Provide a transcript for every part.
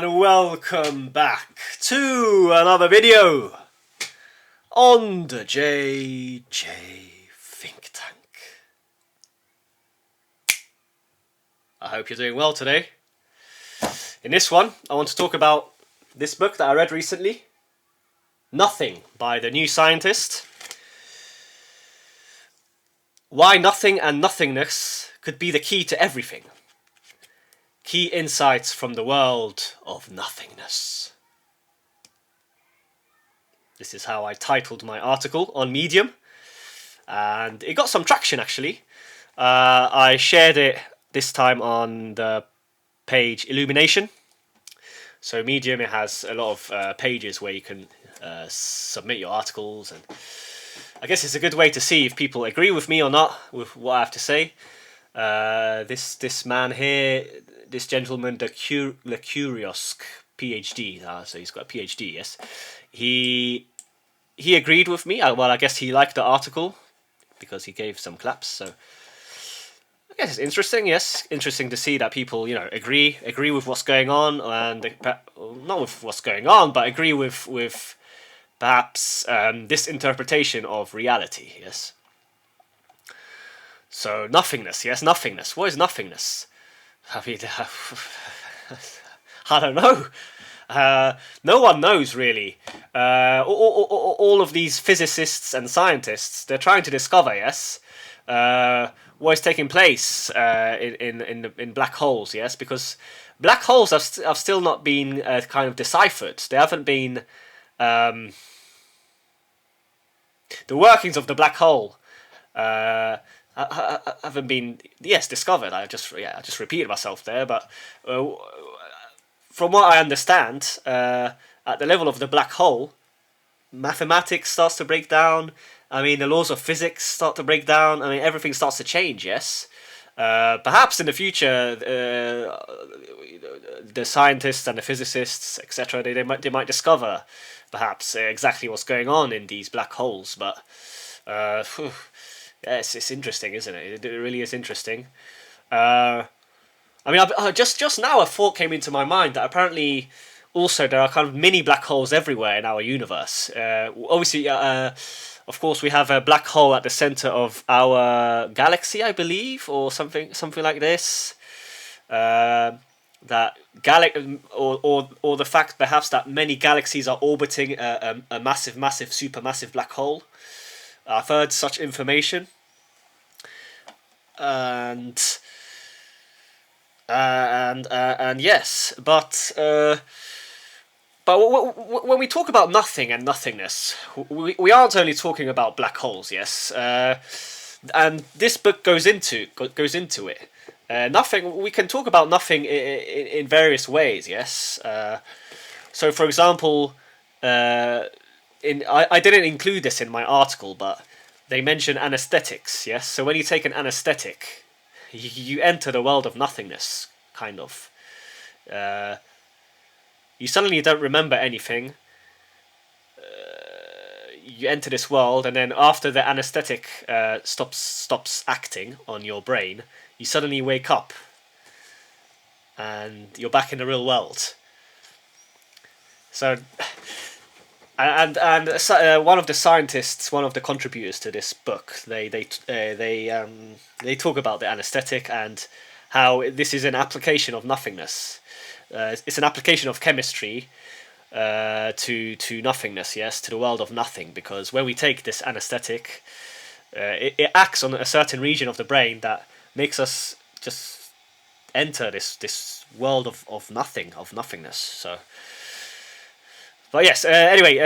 and welcome back to another video on the JJ Think Tank. I hope you're doing well today. In this one, I want to talk about this book that I read recently, Nothing by the New Scientist. Why nothing and nothingness could be the key to everything. Key insights from the world of nothingness. This is how I titled my article on Medium, and it got some traction actually. I shared it this time on the page Illumination. So Medium, it has a lot of pages where you can submit your articles, and I guess it's a good way to see if people agree with me or not with what I have to say. This man here, this gentleman, the Curiosk PhD, so he's got a PhD, yes. He agreed with me. Well, I guess he liked the article because he gave some claps. So I guess it's interesting. Yes, interesting to see that people, agree with what's going on, and not with what's going on, but agree with perhaps this interpretation of reality. Yes. So nothingness. Yes, nothingness. What is nothingness? I mean, I don't know. No one knows really. All of these physicists and scientists, they're trying to discover, yes, what is taking place in black holes, yes, because black holes have still not been kind of deciphered. They haven't been the workings of the black hole. Haven't been discovered. I just repeated myself there, but from what I understand, at the level of the black hole, mathematics starts to break down. I mean, the laws of physics start to break down. I mean, everything starts to change. Yes, perhaps in the future, the scientists and the physicists, etc., they might discover perhaps exactly what's going on in these black holes. But yes, it's interesting, isn't it? It really is interesting. I mean, just now a thought came into my mind that apparently also there are kind of mini black holes everywhere in our universe. Obviously, of course, we have a black hole at the center of our galaxy, I believe, or something like this. Or the fact perhaps that many galaxies are orbiting a massive, supermassive black hole. I've heard such information, and yes, but when we talk about nothing and nothingness, we aren't only talking about black holes, yes, and this book goes into it. Nothing. We can talk about nothing in various ways, yes. So, for example, I didn't include this in my article, but they mention anesthetics, yes? So when you take an anesthetic, you enter the world of nothingness, kind of. You suddenly don't remember anything. You enter this world, and then after the anesthetic stops acting on your brain, you suddenly wake up, and you're back in the real world. So... And one of the scientists, one of the contributors to this book, they talk about the anesthetic and how this is an application of nothingness. It's an application of chemistry to nothingness, yes, to the world of nothing. Because when we take this anesthetic, it acts on a certain region of the brain that makes us just enter this world of nothingness. So. But yes, anyway,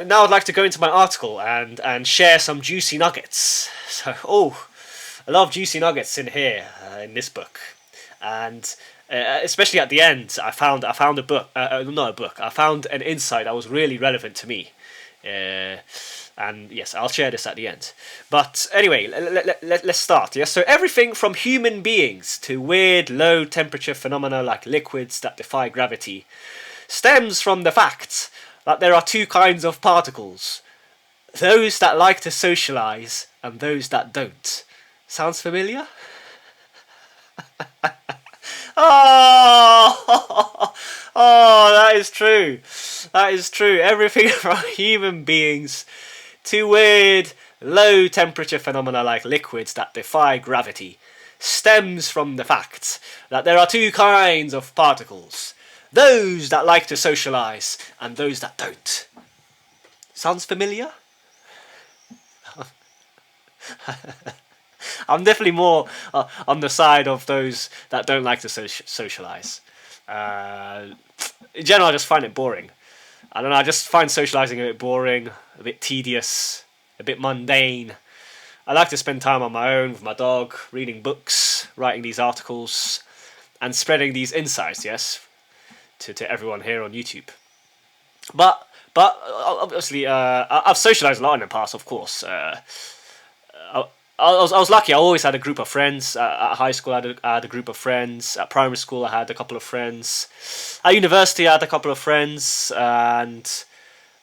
now I'd like to go into my article and share some juicy nuggets. So, I love juicy nuggets in here, in this book. And especially at the end, I found a book, not a book, I found an insight that was really relevant to me. And yes, I'll share this at the end. But anyway, let's start. Yes, so everything from human beings to weird low temperature phenomena like liquids that defy gravity stems from the fact that there are two kinds of particles. Those that like to socialize and those that don't. Sounds familiar? Oh, Oh, that is true. That is true. Everything from human beings to weird low temperature phenomena like liquids that defy gravity stems from the fact that there are two kinds of particles. Those that like to socialize and those that don't. Sounds familiar? I'm definitely more on the side of those that don't like to socialize. In general, I just find it boring. I don't know, I just find socializing a bit boring, a bit tedious, a bit mundane. I like to spend time on my own with my dog, reading books, writing these articles, and spreading these insights, yes, to everyone here on YouTube. But obviously, I've socialized a lot in the past, of course. I was lucky. I always had a group of friends. At high school, I had a group of friends. At primary school, I had a couple of friends. At university, I had a couple of friends. And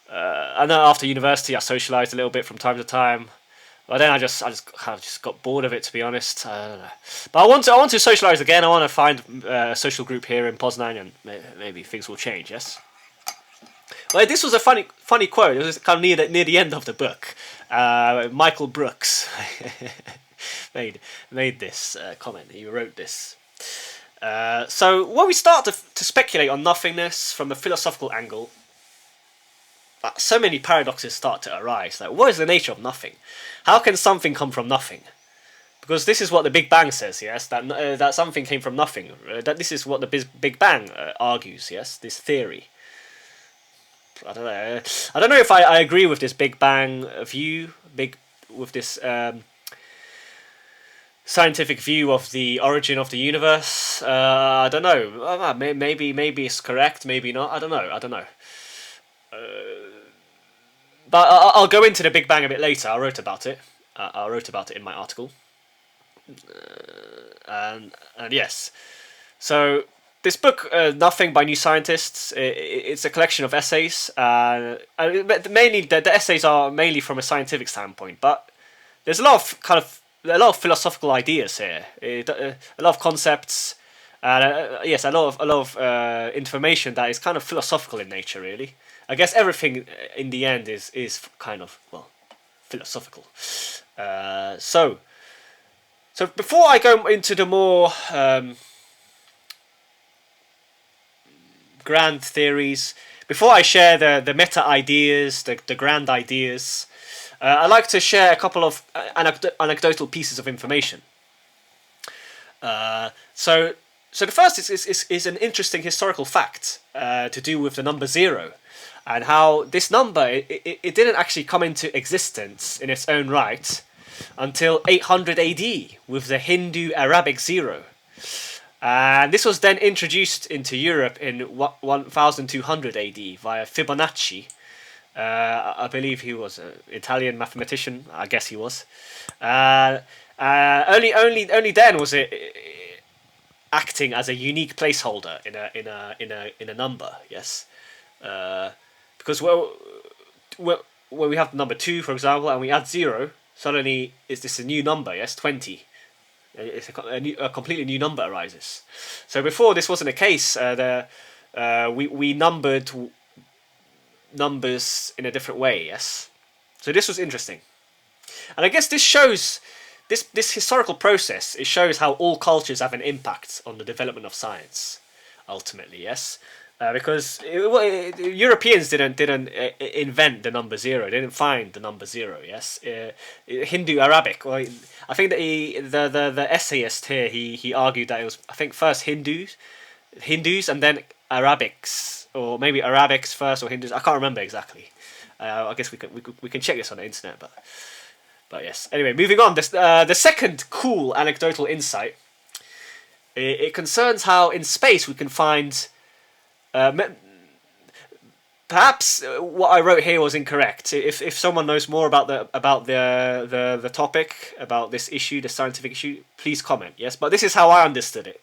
then after university, I socialised a little bit from time to time. But then I just kind of just got bored of it, to be honest. I don't know. But I want to socialise again. I want to find a social group here in Poznan, and maybe things will change. Yes. Well, this was a funny quote. It was kind of near the end of the book. Michael Brooks made this comment. He wrote this. So when we start to speculate on nothingness from a philosophical angle, so many paradoxes start to arise. Like, what is the nature of nothing? How can something come from nothing? Because this is what the Big Bang says, yes, that something came from nothing. That this is what the Big Bang argues, yes, this theory. I don't know. I don't know if I agree with this Big Bang view, with this scientific view of the origin of the universe. I don't know. Maybe it's correct. Maybe not. I don't know. But I'll go into the Big Bang a bit later. I wrote about it. I wrote about it in my article. And yes, so. This book, Nothing by New Scientists, it's a collection of essays. Mainly, the essays are mainly from a scientific standpoint, but there's a lot of philosophical ideas here, a lot of concepts, yes, a lot of information that is kind of philosophical in nature. Really, I guess everything in the end is kind of philosophical. So before I go into the more grand theories, before I share the meta ideas, the grand ideas, I'd like to share a couple of anecdotal pieces of information. So the first is an interesting historical fact to do with the number 0, and how this number it didn't actually come into existence in its own right until 800 AD with the Hindu Arabic 0. And this was then introduced into Europe in 1200 AD via Fibonacci. I believe he was an Italian mathematician. I guess he was. Only then was it acting as a unique placeholder in a number. Yes, because when we have the number 2, for example, and we add 0, suddenly is this a new number? Yes, 20. It's a completely new number arises. So before this wasn't the case. We numbered numbers in a different way. Yes. So this was interesting, and I guess this shows this historical process. It shows how all cultures have an impact on the development of science. Ultimately, yes. Because Europeans didn't invent the number 0. They didn't find the number 0. Yes, Hindu Arabic. Well, I think that the essayist here he argued that it was, I think, first Hindus and then Arabics, or maybe Arabics first or Hindus. I can't remember exactly. I guess we can check this on the internet, but yes. Anyway, moving on. The second cool anecdotal insight. It concerns how in space we can find. Perhaps what I wrote here was incorrect. If someone knows more about the topic, about this issue, the scientific issue, please comment. Yes, but this is how I understood it.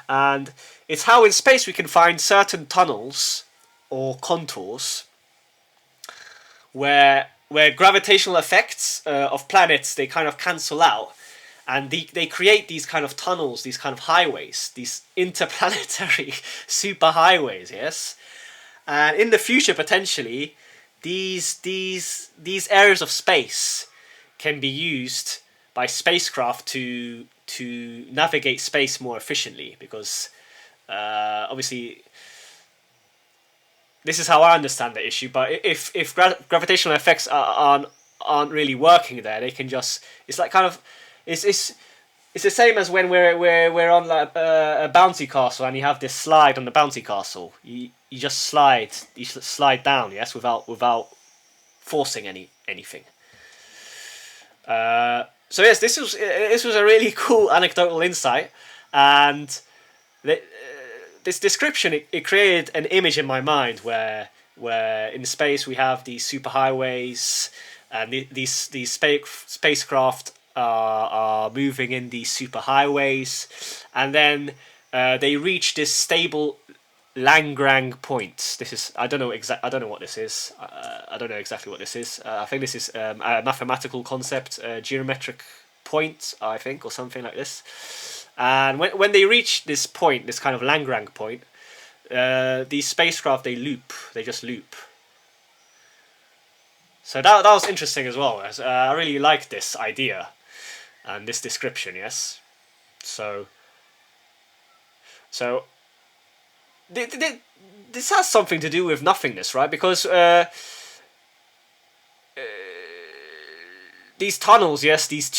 And it's how in space we can find certain tunnels or contours where gravitational effects of planets, they kind of cancel out, and they create these kind of tunnels, these kind of highways, these interplanetary superhighways. Yes, and in the future potentially, these areas of space can be used by spacecraft to navigate space more efficiently, because obviously this is how I understand the issue. But if gravitational effects aren't really working there, they can just, it's like kind of, it's the same as when we're on like a bouncy castle, and you have this slide on the bouncy castle. You just slide down, yes, without forcing anything. So yes, this was a really cool anecdotal insight, and this description, it created an image in my mind where in space we have these superhighways, and these spacecraft are moving in these superhighways, and then they reach this stable Lagrange point. This is, I don't know what this is. I don't know exactly what this is. I think this is a mathematical concept, geometric point, I think, or something like this. And when they reach this point, this kind of Lagrange point, these spacecraft, they just loop. So that was interesting as well. I really like this idea and this description. Yes, so this has something to do with nothingness, right? Because these tunnels, yes, these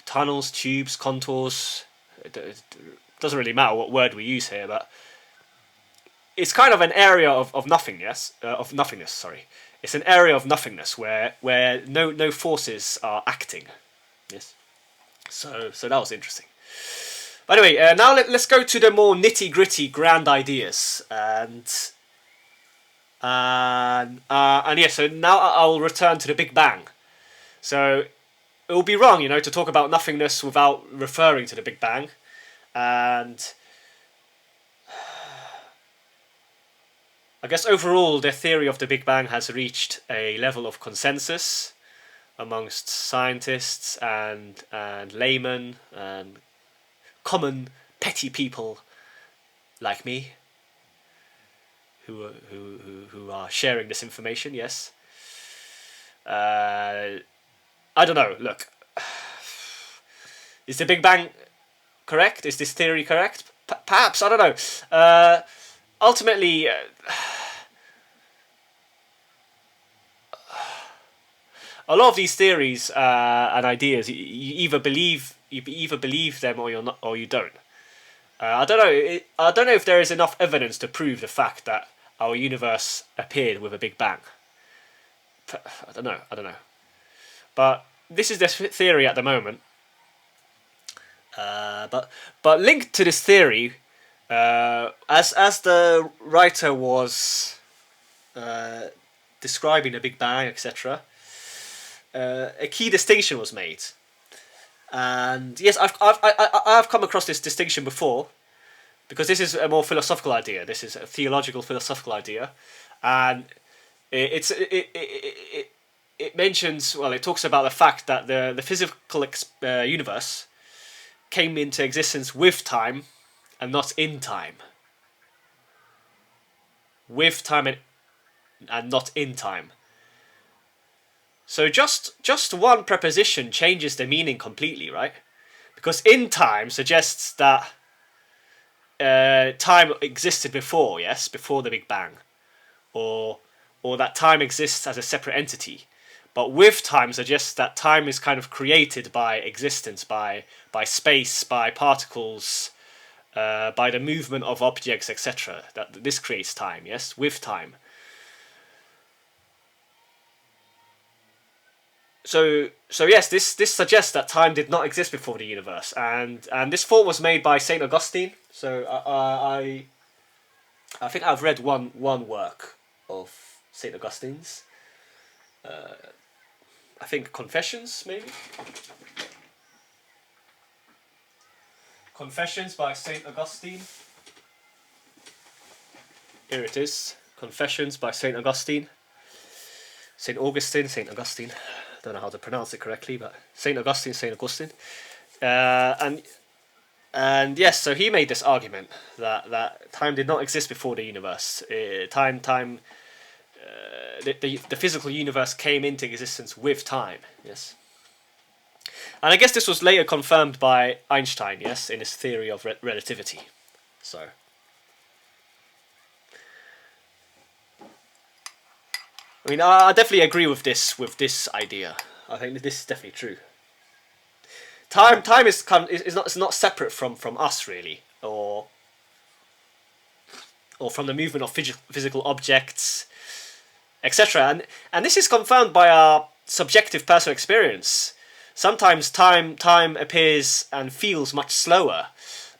tunnels, tubes, contours. It doesn't really matter what word we use here, but it's kind of an area of nothingness. Sorry, it's an area of nothingness where no forces are acting. Yes, so that was interesting. But anyway, now let's go to the more nitty-gritty grand ideas, and yeah. So now I'll return to the Big Bang. So it would be wrong, to talk about nothingness without referring to the Big Bang, and I guess overall the theory of the Big Bang has reached a level of consensus amongst scientists and laymen and common petty people like me who are sharing this information. Yes, I don't know. Look, is the Big Bang correct? Is this theory correct? Perhaps, I don't know. Ultimately, a lot of these theories and ideas, you either believe them or you're not, or you don't. I don't know. I don't know if there is enough evidence to prove the fact that our universe appeared with a Big Bang. I don't know. But this is the theory at the moment. But linked to this theory, as the writer was describing the Big Bang, etc., a key distinction was made. And yes, I've come across this distinction before, because this is a more philosophical idea. This is a theological philosophical idea, and it mentions, well, it talks about the fact that the physical universe came into existence with time and not in time. With time and not in time. So just one preposition changes the meaning completely, right? Because in time suggests that time existed before, yes, before the Big Bang, or that time exists as a separate entity. But with time suggests that time is kind of created by existence, by space, by particles, by the movement of objects, etc. That this creates time, yes, with time. So yes, this suggests that time did not exist before the universe, and this thought was made by Saint Augustine. So I think I've read one work of Saint Augustine's. I think Confessions, maybe. Confessions by Saint Augustine. Here it is. Confessions by Saint Augustine. Saint Augustine. I don't know how to pronounce it correctly, but Saint Augustine. and yes, so he made this argument that time did not exist before the universe. The physical universe came into existence with time. Yes, and I guess this was later confirmed by Einstein. Yes, in his theory of relativity. So. I mean, I definitely agree with this idea. I think this is definitely true. Time is not separate from us really, or from the movement of physical objects, etc. And this is confirmed by our subjective personal experience. Sometimes time appears and feels much slower,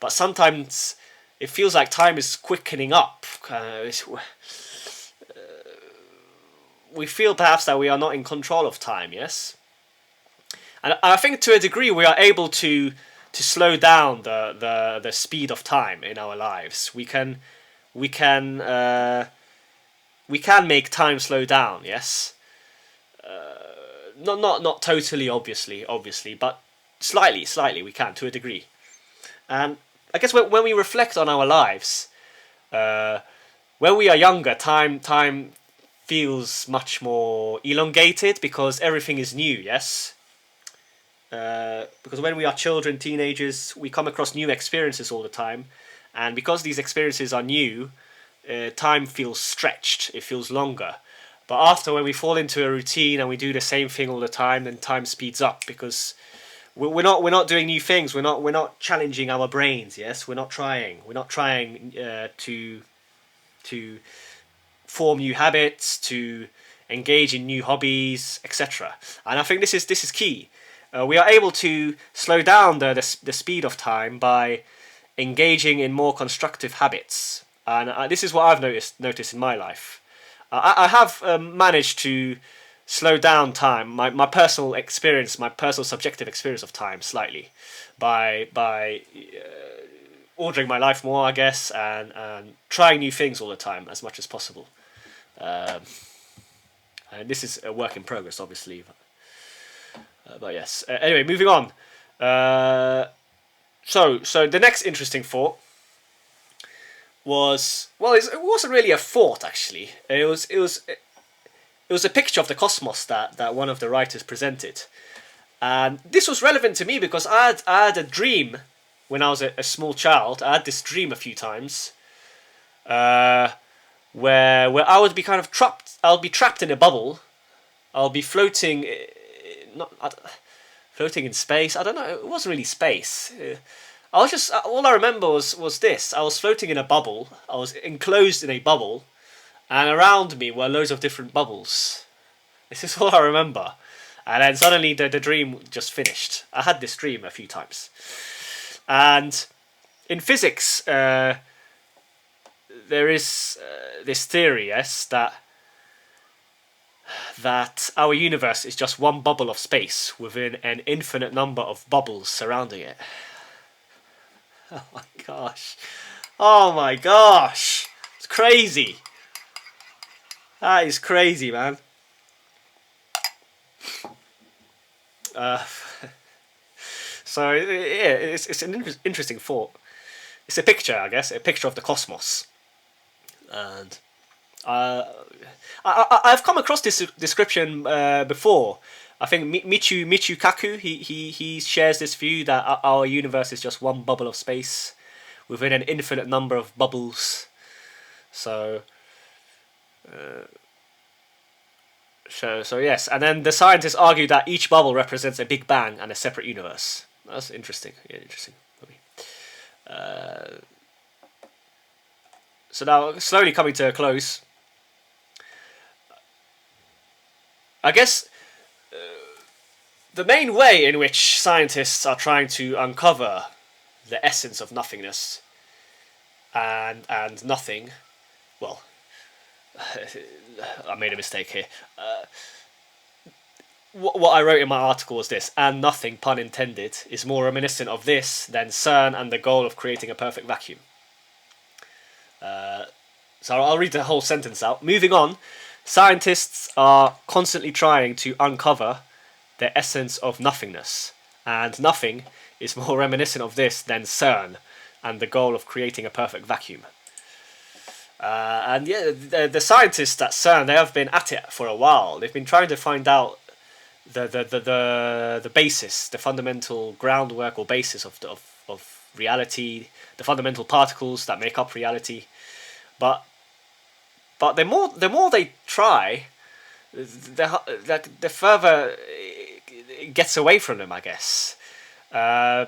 but sometimes it feels like time is quickening up. We feel perhaps that we are not in control of time. Yes. And I think to a degree we are able to slow down the speed of time in our lives. We can make time slow down. Yes, not totally, obviously, but slightly we can to a degree. And I guess when we reflect on our lives, when we are younger, time feels much more elongated because everything is new. Yes. Because when we are children, teenagers, we come across new experiences all the time, and because these experiences are new, time feels stretched. It feels longer. But after, when we fall into a routine and we do the same thing all the time, then time speeds up because we're not doing new things. We're not challenging our brains. Yes, we're not trying to form new habits, to engage in new hobbies, etc. And I think this is key. We are able to slow down the speed of time by engaging in more constructive habits, and this is what I've noticed in my life. I have managed to slow down time, my personal experience, my personal subjective experience of time slightly, by ordering my life more, I guess, and trying new things all the time as much as possible. And this is a work in progress, obviously. But yes. Anyway, moving on. So the next interesting thought was, well, it wasn't really a thought actually. It was a picture of the cosmos that one of the writers presented, and this was relevant to me because I had a dream when I was a small child. I had this dream a few times, where I would be kind of trapped. I'll be trapped in a bubble. I'll be floating. Floating in space. I don't know. It wasn't really space. I was just all I remember was this. I was floating in a bubble. I was enclosed in a bubble, and around me were loads of different bubbles. This is all I remember. And then suddenly the dream just finished. I had this dream a few times, and in physics, there is this theory, yes, that our universe is just one bubble of space within an infinite number of bubbles surrounding it. Oh my gosh. Oh my gosh. It's crazy. That is crazy, man. So, yeah, it's an interesting thought. It's a picture, I guess, a picture of the cosmos. And I've come across this description before. I think Michio Kaku he shares this view that our universe is just one bubble of space within an infinite number of bubbles. So yes, and then the scientists argue that each bubble represents a Big Bang and a separate universe. That's interesting. Yeah, interesting. So now, slowly coming to a close. I guess the main way in which scientists are trying to uncover the essence of nothingness and nothing, well, I made a mistake here. What I wrote in my article was this: and nothing, pun intended, is more reminiscent of this than CERN and the goal of creating a perfect vacuum. So I'll read the whole sentence out. Moving on, scientists are constantly trying to uncover the essence of nothingness And nothing is more reminiscent of this than CERN and the goal of creating a perfect vacuum. And yeah, the scientists at CERN, they have been at it for a while. They've been trying to find out the basis, the fundamental groundwork or basis of reality, the fundamental particles that make up reality. But the more they try, the further it gets away from them, I guess. I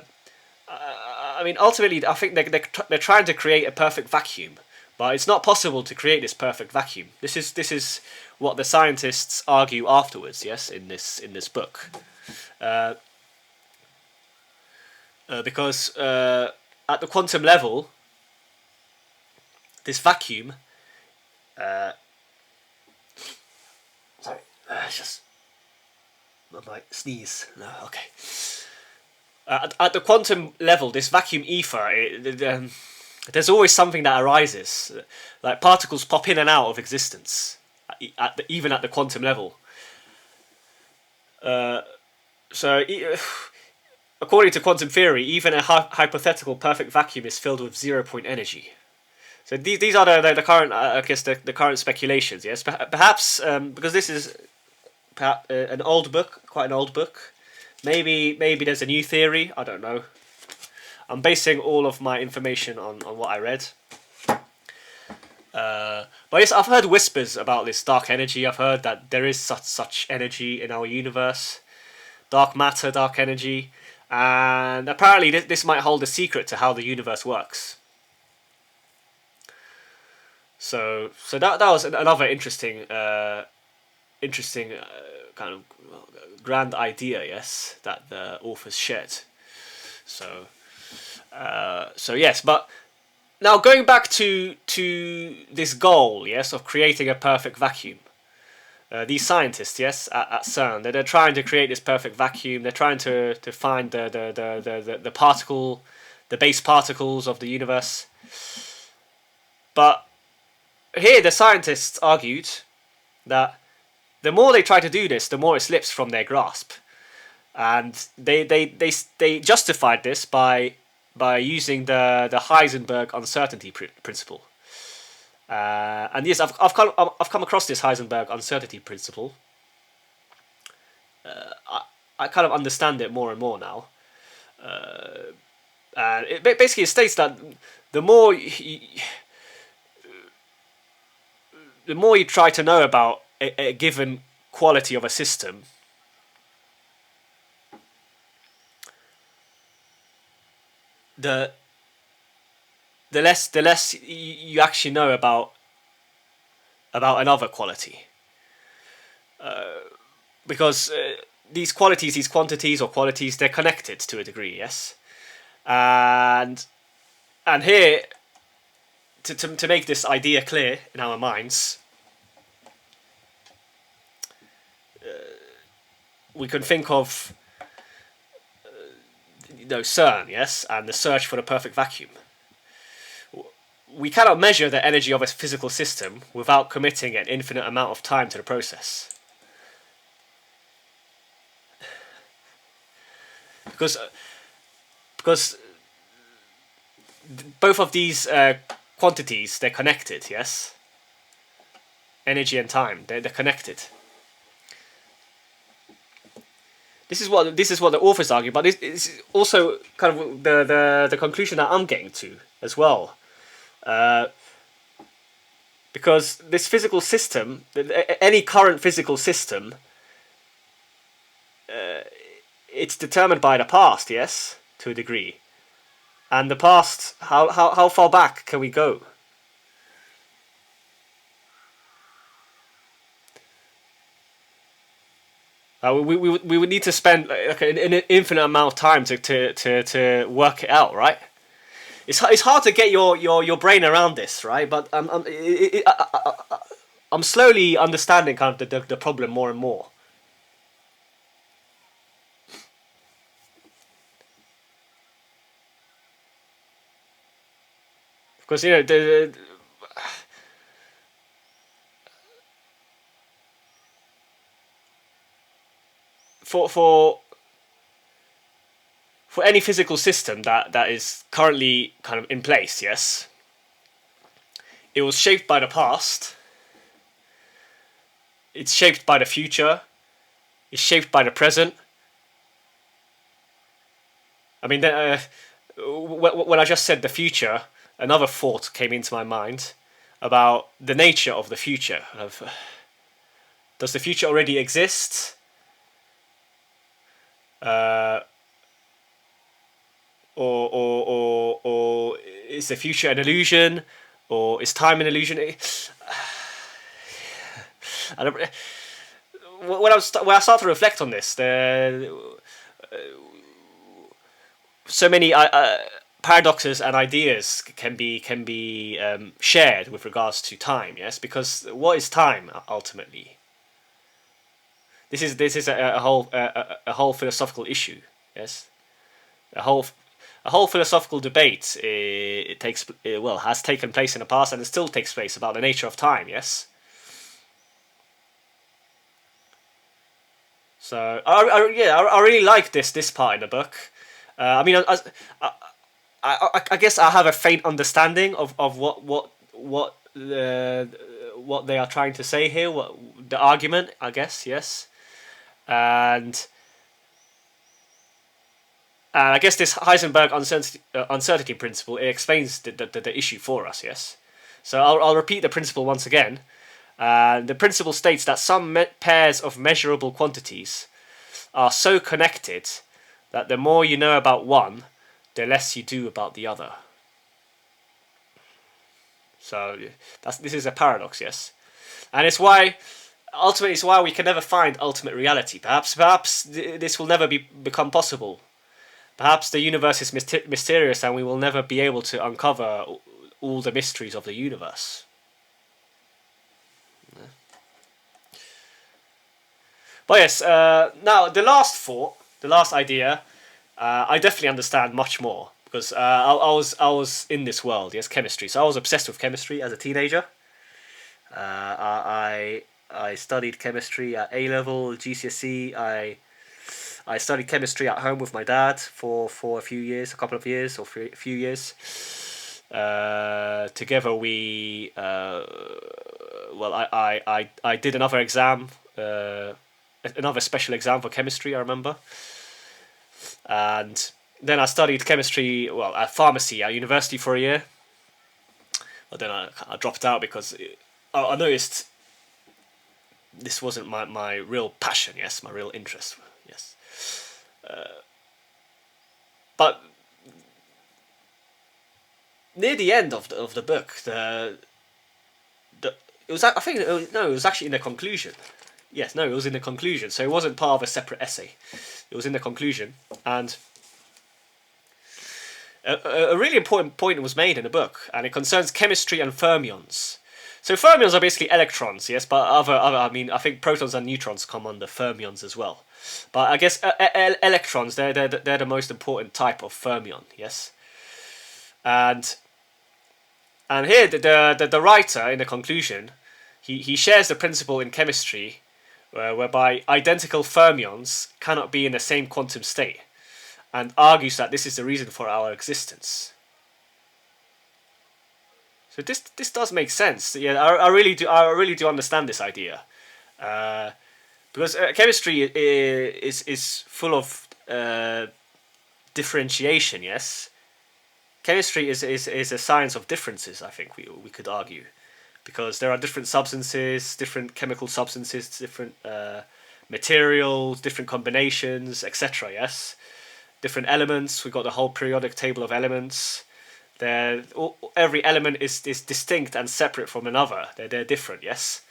mean, ultimately, I think they're trying to create a perfect vacuum, but it's not possible to create this perfect vacuum. This is what the scientists argue afterwards. Yes, in this book, because at the quantum level, this vacuum. Sorry, just I might sneeze. No, okay. At the quantum level, this vacuum ether, there's always something that arises. Like particles pop in and out of existence, even at the quantum level. So, according to quantum theory, even a hypothetical perfect vacuum is filled with 0-point energy. So these are the current, I guess, the current speculations. Yes, perhaps because this is an old book, quite an old book. Maybe there's a new theory. I don't know. I'm basing all of my information on what I read. But yes, I've heard whispers about this dark energy. I've heard that there is such energy in our universe, dark matter, dark energy, and apparently this might hold a secret to how the universe works. So that was another interesting kind of grand idea, yes, that the authors shared. So yes, but now going back to this goal, yes, of creating a perfect vacuum. These scientists, yes, at CERN, they're trying to create this perfect vacuum. They're trying to find the particle, the base particles of the universe. But here the scientists argued that the more they try to do this, the more it slips from their grasp, and they justified this by using the Heisenberg Uncertainty Principle. And yes, I've come across this Heisenberg Uncertainty Principle. I kind of understand it more and more now. And it basically states that the more you try to know about a given quality of a system, the less you actually know about another quality, because these qualities, these quantities or qualities, they're connected to a degree, yes, and here to make this idea clear in our minds, we can think of CERN, yes, and the search for the perfect vacuum. We cannot measure the energy of a physical system without committing an infinite amount of time to the process. Because both of these quantities, they're connected, yes? Energy and time, they're connected. This is what the authors argue, but this is also kind of the conclusion that I'm getting to as well. Because this physical system, any current physical system, it's determined by the past, yes, to a degree. And the past, how far back can we go? We would need to spend like an infinite amount of time to work it out, right? It's hard to get your brain around this, right? But I'm slowly understanding kind of the problem more and more. Because for for any physical system that is currently kind of in place, yes, it was shaped by the past, it's shaped by the future, it's shaped by the present. I mean, when I just said the future, another thought came into my mind about the nature of the future. Does the future already exist? Or is the future an illusion? Or is time an illusion? When I start to reflect on this, so many paradoxes and ideas can be shared with regards to time. Yes, because what is time ultimately? This is a whole philosophical issue. Yes, a whole philosophical debate. Has taken place in the past and it still takes place about the nature of time. Yes. So I really like this part in the book. I mean, I guess I have a faint understanding of what they are trying to say here. What the argument? I guess, yes, and I guess this Heisenberg uncertainty principle, it explains the issue for us. Yes, so I'll repeat the principle once again. The principle states that some pairs of measurable quantities are so connected that the more you know about one, the less you do about the other. So this is a paradox, yes, and it's why we can never find ultimate reality. Perhaps this will never become possible. Perhaps the universe is mysterious, and we will never be able to uncover all the mysteries of the universe. But yes, now the last idea, I definitely understand much more because I was in this world, yes, chemistry. So I was obsessed with chemistry as a teenager. I studied chemistry at A level, GCSE. I studied chemistry at home with my dad for a couple of years, or a few years. Together we, I did another exam. Another special exam for chemistry, I remember. And then I studied chemistry, at pharmacy at university for a year. But then I dropped out because I noticed this wasn't my real passion, yes, my real interest, yes. But near the end of the book, it was actually in the conclusion. Yes, no, it was in the conclusion. So it wasn't part of a separate essay. It was in the conclusion. And a really important point was made in the book, and it concerns chemistry and fermions. So fermions are basically electrons, yes, but I think protons and neutrons come under fermions as well. But I guess electrons, they're the most important type of fermion, yes. And here the writer in the conclusion, he shares the principle in chemistry whereby identical fermions cannot be in the same quantum state, and argues that this is the reason for our existence. So this does make sense. Yeah, I really do understand this idea, because chemistry is full of differentiation. Yes, chemistry is a science of differences. I think we could argue. Because there are different substances, different chemical substances, different materials, different combinations, etc. Yes, different elements. We've got the whole periodic table of elements. Every element is distinct and separate from another. They're different. Yes,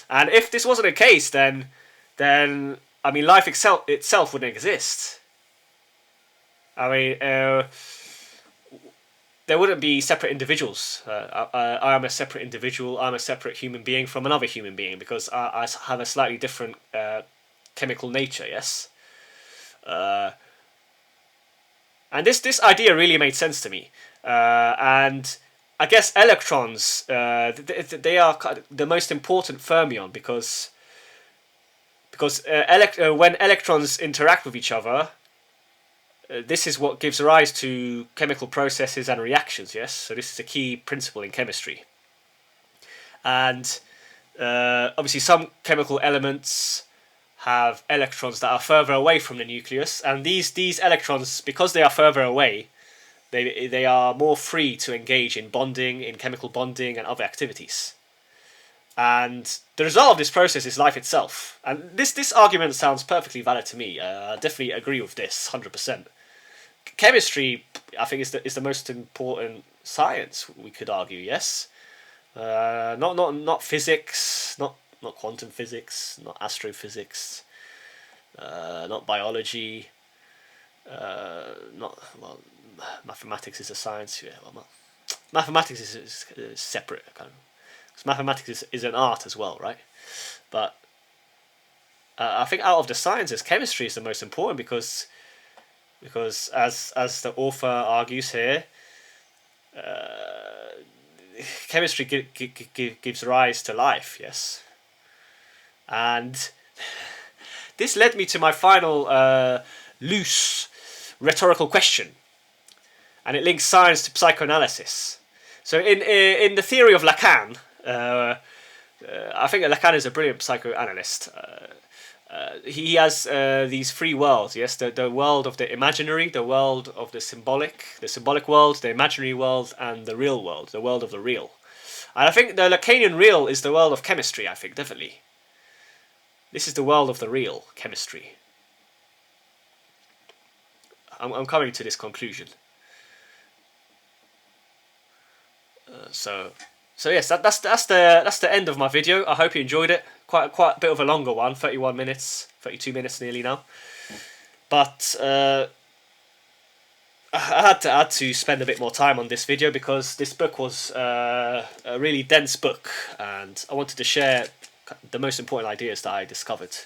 and if this wasn't the case, then I mean, life itself wouldn't exist. I mean. There wouldn't be separate individuals. I am a separate individual. I'm a separate human being from another human being because I have a slightly different chemical nature. Yes, and this idea really made sense to me. And I guess electrons they are the most important fermion because when electrons interact with each other, this is what gives rise to chemical processes and reactions, yes? So this is a key principle in chemistry. And obviously some chemical elements have electrons that are further away from the nucleus, and these electrons, because they are further away, they are more free to engage in bonding, in chemical bonding and other activities. And the result of this process is life itself. And this argument sounds perfectly valid to me. I definitely agree with this 100%. Chemistry, I think, is the most important science, we could argue, yes? Not physics, not quantum physics, not astrophysics, not biology, mathematics is a science. Yeah, well, mathematics is separate, kind of, because mathematics is an art as well, right? But I think out of the sciences, chemistry is the most important because as the author argues here, chemistry gives rise to life, yes. And this led me to my final loose rhetorical question, and it links science to psychoanalysis. So in the theory of Lacan, I think Lacan is a brilliant psychoanalyst. He has these three worlds, yes, the world of the imaginary, the world of the symbolic world, the imaginary world, and the real world, the world of the real. And I think the Lacanian real is the world of chemistry, I think, definitely. This is the world of the real, chemistry. I'm coming to this conclusion. So yes, that's the end of my video. I hope you enjoyed it. Quite a bit of a longer one, 31 minutes, 32 minutes nearly now. But I had to spend a bit more time on this video because this book was a really dense book, and I wanted to share the most important ideas that I discovered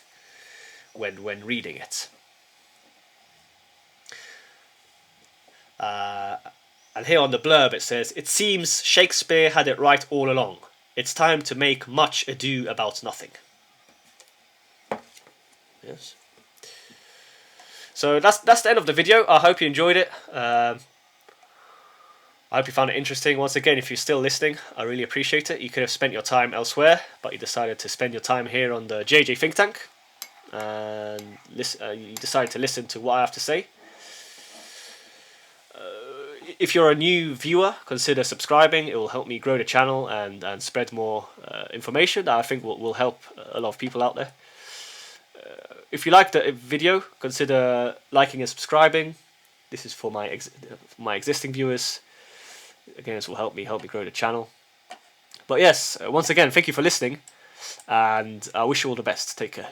when reading it. And here on the blurb it says, "It seems Shakespeare had it right all along. It's time to make much ado about nothing." Yes. So that's the end of the video. I hope you enjoyed it. I hope you found it interesting. Once again, if you're still listening, I really appreciate it. You could have spent your time elsewhere, but you decided to spend your time here on the JJ Think Tank, and you decided to listen to what I have to say. If you're a new viewer, consider subscribing. It will help me grow the channel and spread more information that I think will help a lot of people out there. If you like the video, consider liking and subscribing. This is for my existing viewers. Again, this will help me grow the channel. But yes, once again, thank you for listening, and I wish you all the best. Take care.